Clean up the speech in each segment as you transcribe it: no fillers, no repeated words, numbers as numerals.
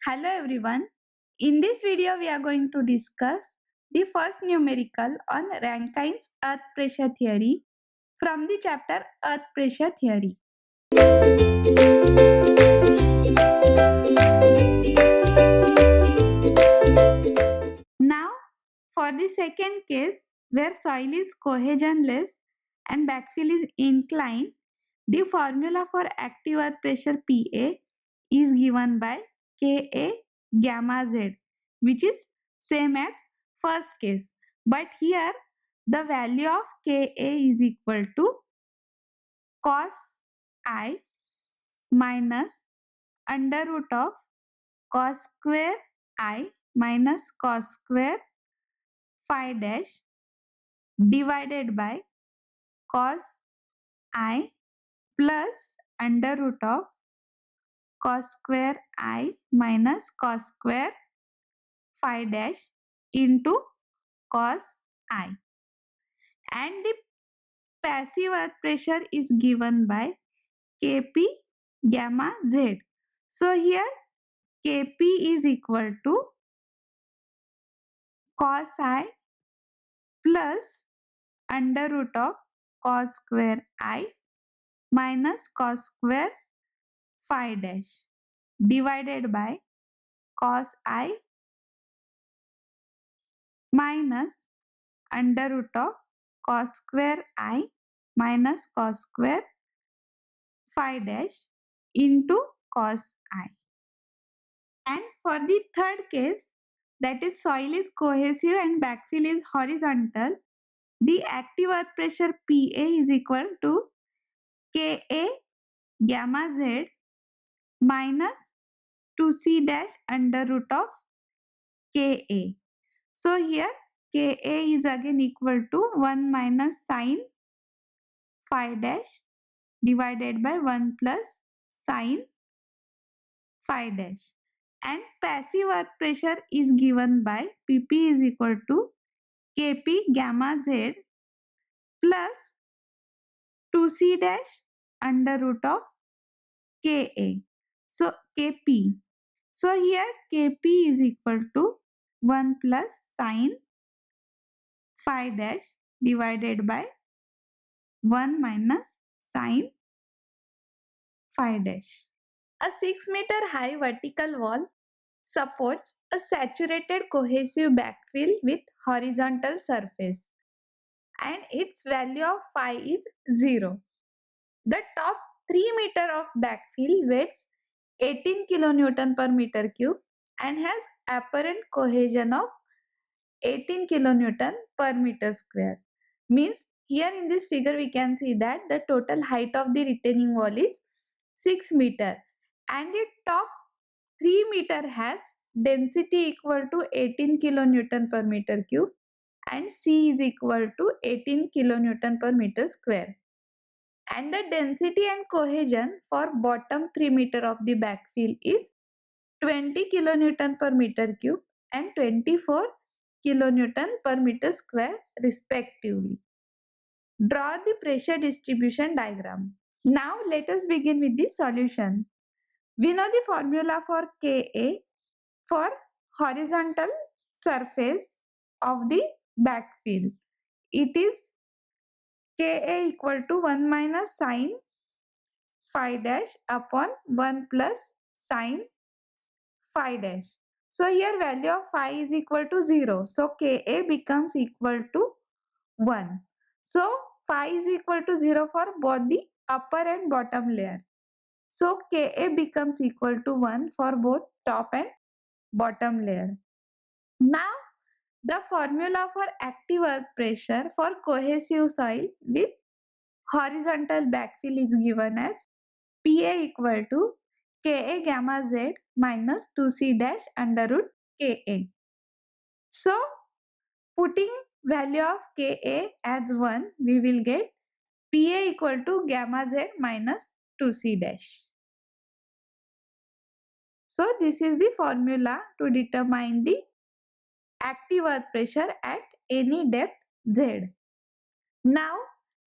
Hello everyone. In this video we are going to discuss the first numerical on Rankine's earth pressure theory from the chapter Earth Pressure Theory. Now for the second case where soil is cohesionless and backfill is inclined, the formula for active earth pressure Pa is given by Ka gamma Z, which is same as first case, but here the value of Ka is equal to cos I minus under root of cos square I minus cos square phi dash divided by cos I plus under root of cos square I minus cos square phi dash into cos I, and the passive earth pressure is given by Kp gamma Z. So here Kp is equal to cos I plus under root of cos square I minus cos square phi dash divided by cos I minus under root of cos square I minus cos square phi dash into cos I. And for the third case, that is soil is cohesive and backfill is horizontal, the active earth pressure Pa is equal to Ka gamma Z minus 2c dash under root of Ka. So here Ka is again equal to 1 minus sine phi dash divided by 1 plus sine phi dash, and passive earth pressure is given by Pp is equal to Kp gamma Z plus 2c dash under root of Ka. So Kp. So here Kp is equal to 1 plus sine phi dash divided by 1 minus sine phi dash. A 6-meter high vertical wall supports a saturated cohesive backfill with horizontal surface, and its value of phi is 0. The top 3 meter of backfill weighs 18 kilonewton per meter cube and has apparent cohesion of 18 kilonewton per meter square. Means here in this figure we can see that the total height of the retaining wall is 6 meter and the top 3 meter has density equal to 18 kilonewton per meter cube and C is equal to 18 kilonewton per meter square. And the density and cohesion for bottom 3 meter of the backfill is 20 kilonewton per meter cube and 24 kilonewton per meter square respectively. Draw the pressure distribution diagram. Now let us begin with the solution. We know the formula for Ka for horizontal surface of the backfill. It is Ka equal to 1 minus sine phi dash upon 1 plus sine phi dash. So here value of phi is equal to 0. So Ka becomes equal to 1. So phi is equal to 0 for both the upper and bottom layer. So Ka becomes equal to 1 for both top and bottom layer. Now the formula for active earth pressure for cohesive soil with horizontal backfill is given as Pa equal to Ka gamma Z minus 2c dash under root Ka. So putting value of Ka as 1, we will get Pa equal to gamma Z minus 2c dash. So this is the formula to determine the active earth pressure at any depth Z. Now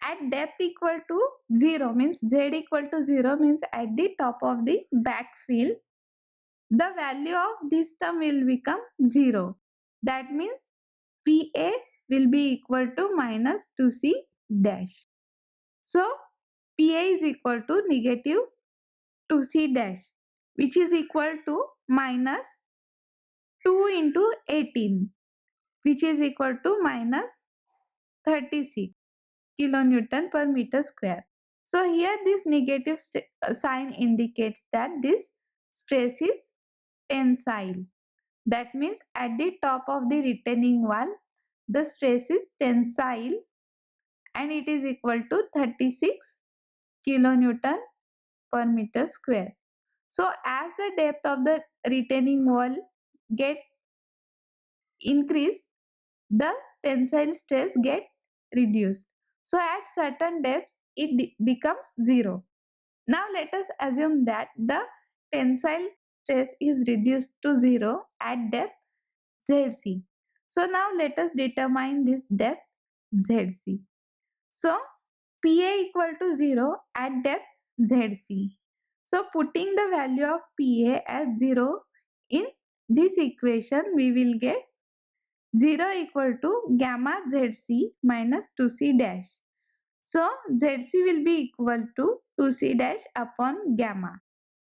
at depth equal to 0 means Z equal to 0 means at the top of the backfill, the value of this term will become 0. That means PA will be equal to minus 2C dash. So PA is equal to negative 2C dash, which is equal to minus 2 into 18, which is equal to minus 36 kilonewton per meter square. So here this negative sign indicates that this stress is tensile. That means at the top of the retaining wall, the stress is tensile and it is equal to 36 kilonewton per meter square. So as the depth of the retaining wall get increased, the tensile stress get reduced. So at certain depths, it becomes 0. Now let us assume that the tensile stress is reduced to 0 at depth ZC. So now let us determine this depth ZC. So PA equal to 0 at depth ZC. So putting the value of PA as 0 in this equation, we will get 0 equal to gamma ZC minus 2C dash. So ZC will be equal to 2C dash upon gamma,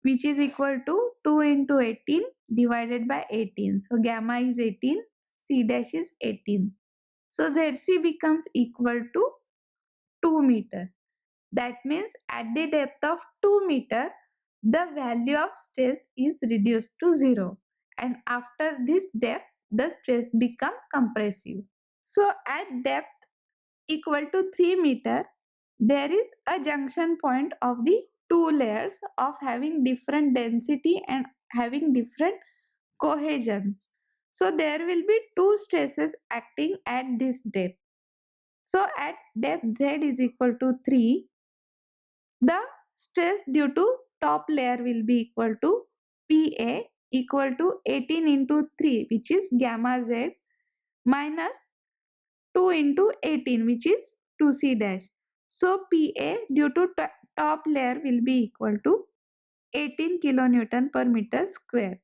which is equal to 2 into 18 divided by 18. So gamma is 18, C dash is 18. So ZC becomes equal to 2 meter. That means at the depth of 2 meter, the value of stress is reduced to 0. And after this depth, the stress become compressive. So at depth equal to 3 meter, there is a junction point of the two layers of having different density and having different cohesions. So there will be two stresses acting at this depth. So at depth Z is equal to 3, the stress due to top layer will be equal to PA equal to 18 into 3, which is gamma Z, minus 2 into 18, which is 2C dash. So PA due to top layer will be equal to 18 kilonewton per meter square,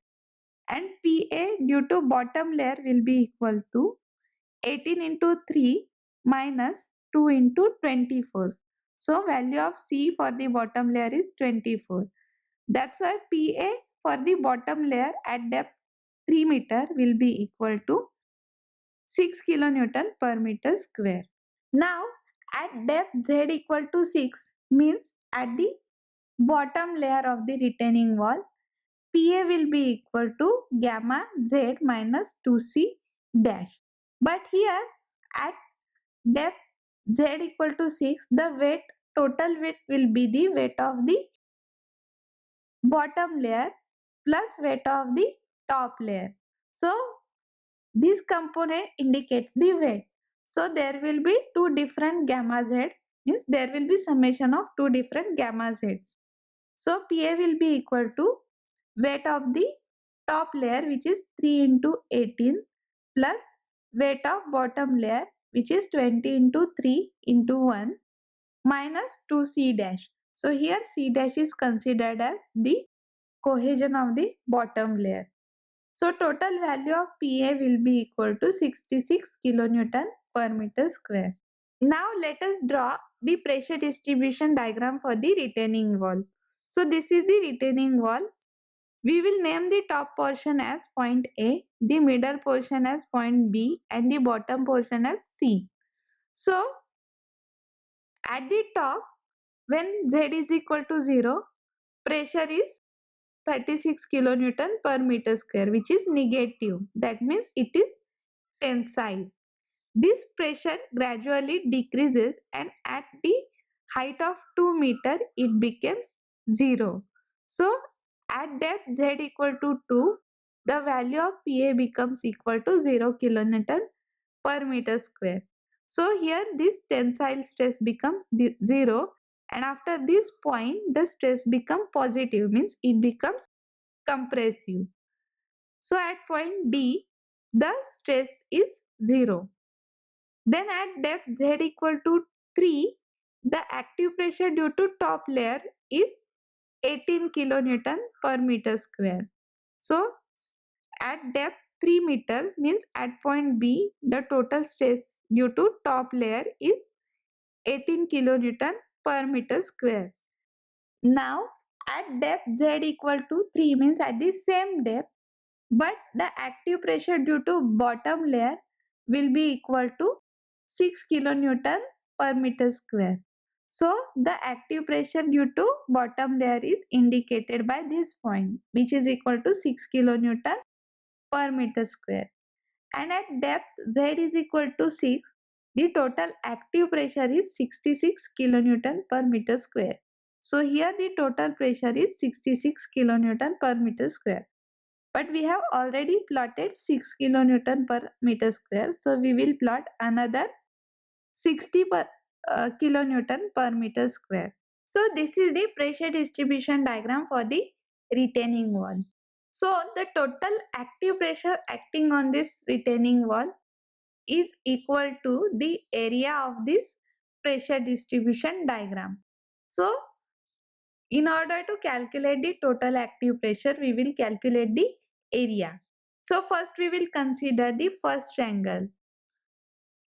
and PA due to bottom layer will be equal to 18 into 3 minus 2 into 24. So value of C for the bottom layer is 24. That's why PA for the bottom layer at depth 3 meter will be equal to 6 kilonewton per meter square. Now at depth Z equal to 6 means at the bottom layer of the retaining wall, PA will be equal to gamma Z minus 2C dash. But here at depth Z equal to 6, the weight, total weight will be the weight of the bottom layer plus weight of the top layer. So this component indicates the weight. So there will be two different gamma Z, means there will be summation of two different gamma Z's. So PA will be equal to weight of the top layer, which is 3 into 18, plus weight of bottom layer, which is 20 into 3 into 1, minus 2C dash. So here C dash is considered as the cohesion of the bottom layer. So total value of PA will be equal to 66 kilonewton per meter square. Now let us draw the pressure distribution diagram for the retaining wall. So this is the retaining wall. We will name the top portion as point A, the middle portion as point B, and the bottom portion as C. So at the top, when Z is equal to 0, pressure is 36 kilonewton per meter square, which is negative. That means it is tensile. This pressure gradually decreases and at the height of 2 meter, it becomes 0. So at depth Z equal to 2, the value of PA becomes equal to 0 kilonewton per meter square. So here this tensile stress becomes 0, and after this point the stress becomes positive, means it becomes compressive. So at point D the stress is 0. Then at depth Z equal to 3, the active pressure due to top layer is 18 kilonewton per meter square. So at depth 3 meter means at point B, the total stress due to top layer is 18 kilonewton per meter square. Now at depth Z equal to 3 means at the same depth, but the active pressure due to bottom layer will be equal to 6 kilonewton per meter square. So the active pressure due to bottom layer is indicated by this point, which is equal to 6 kilonewton per meter square. And at depth Z is equal to 6, the total active pressure is 66 kilonewton per meter square. So here the total pressure is 66 kilonewton per meter square. But we have already plotted 6 kilonewton per meter square. So we will plot another 60 kilonewton per meter square. So this is the pressure distribution diagram for the retaining wall. So the total active pressure acting on this retaining wall is equal to the area of this pressure distribution diagram. So in order to calculate the total active pressure, we will calculate the area. So first we will consider the first triangle.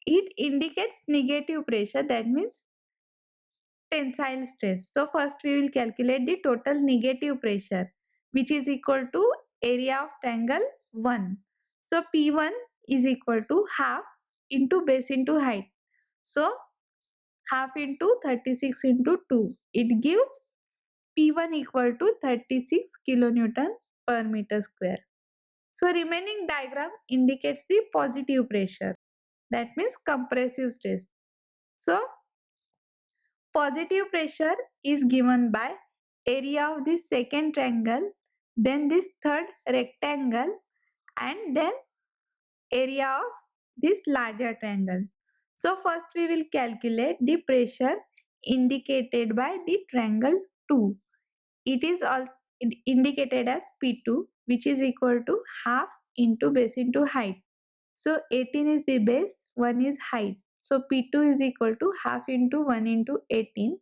It indicates negative pressure, that means tensile stress. So first we will calculate the total negative pressure, which is equal to area of triangle 1. So P1 is equal to half into base into height. So half into 36 into 2. It gives P1 equal to 36 kilonewton per meter square. So remaining diagram indicates the positive pressure. That means compressive stress. So positive pressure is given by area of this second triangle, then this third rectangle, and then area of this larger triangle. So first we will calculate the pressure indicated by the triangle 2. It is also indicated as P2, which is equal to half into base into height. So 18 is the base, 1 is height. So P2 is equal to half into 1 into 18,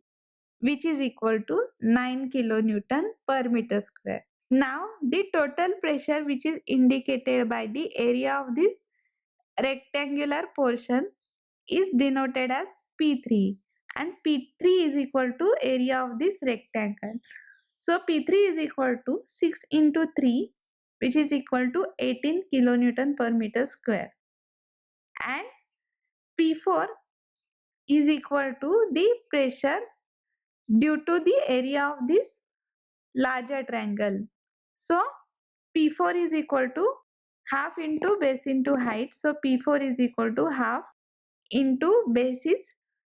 which is equal to 9 kilonewton per meter square. Now the total pressure, which is indicated by the area of this rectangular portion, is denoted as P3, and P3 is equal to area of this rectangle. So P3 is equal to 6 into 3, which is equal to 18 kilonewton per meter square, and P4 is equal to the pressure due to the area of this larger triangle. So P4 is equal to half into base into height. So P4 is equal to half into base is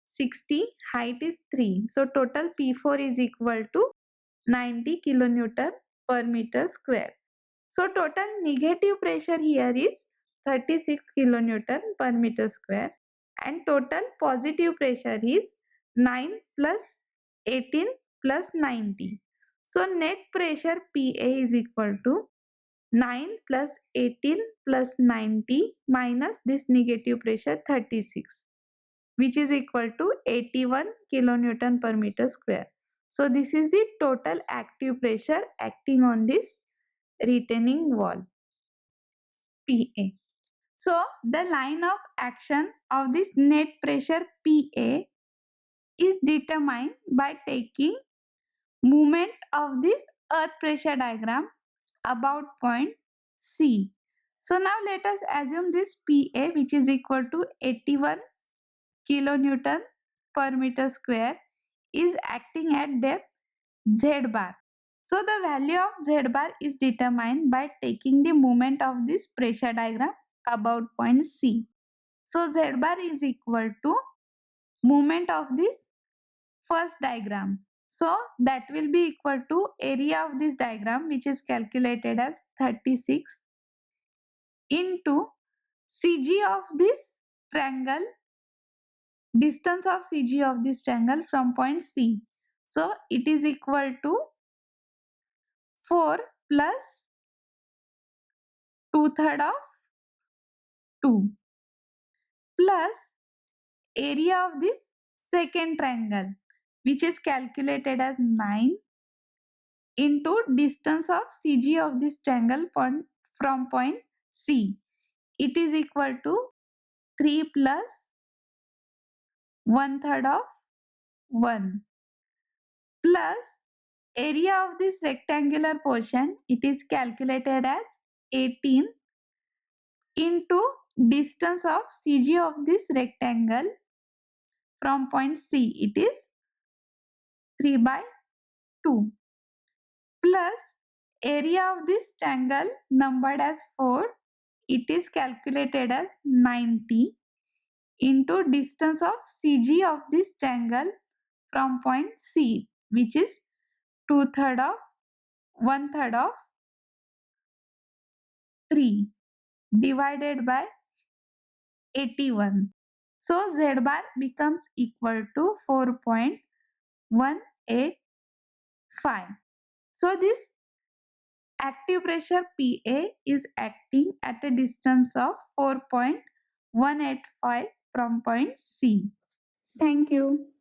60, height is 3. So total P4 is equal to 90 kilonewton per meter square. So total negative pressure here is 36 kilonewton per meter square, and total positive pressure is 9 plus 18 plus 90. So net pressure PA is equal to 9 plus 18 plus 90 minus this negative pressure 36, which is equal to 81 kilonewton per meter square. So this is the total active pressure acting on this retaining wall PA. So the line of action of this net pressure PA is determined by taking movement of this earth pressure diagram about point C. So now let us assume this PA, which is equal to 81 kilonewton per meter square, is acting at depth Z bar. So the value of Z bar is determined by taking the moment of this pressure diagram about point C. So Z bar is equal to moment of this first diagram. So that will be equal to area of this diagram, which is calculated as 36, into CG of this triangle, distance of CG of this triangle from point C. So it is equal to 4 plus 2/3 of 2 plus area of this second triangle, which is calculated as 9 into distance of CG of this triangle point from point C. It is equal to 3 plus 1/3 of 1 plus area of this rectangular portion. It is calculated as 18 into distance of CG of this rectangle from point C. It is 3/2 plus area of this triangle numbered as 4. It is calculated as 90 into distance of CG of this triangle from point C, which is 2/3 of 1/3 of 3 divided by 81. So Z bar becomes equal to 4.185. So this active pressure PA is acting at a distance of 4.185 from point C. Thank you.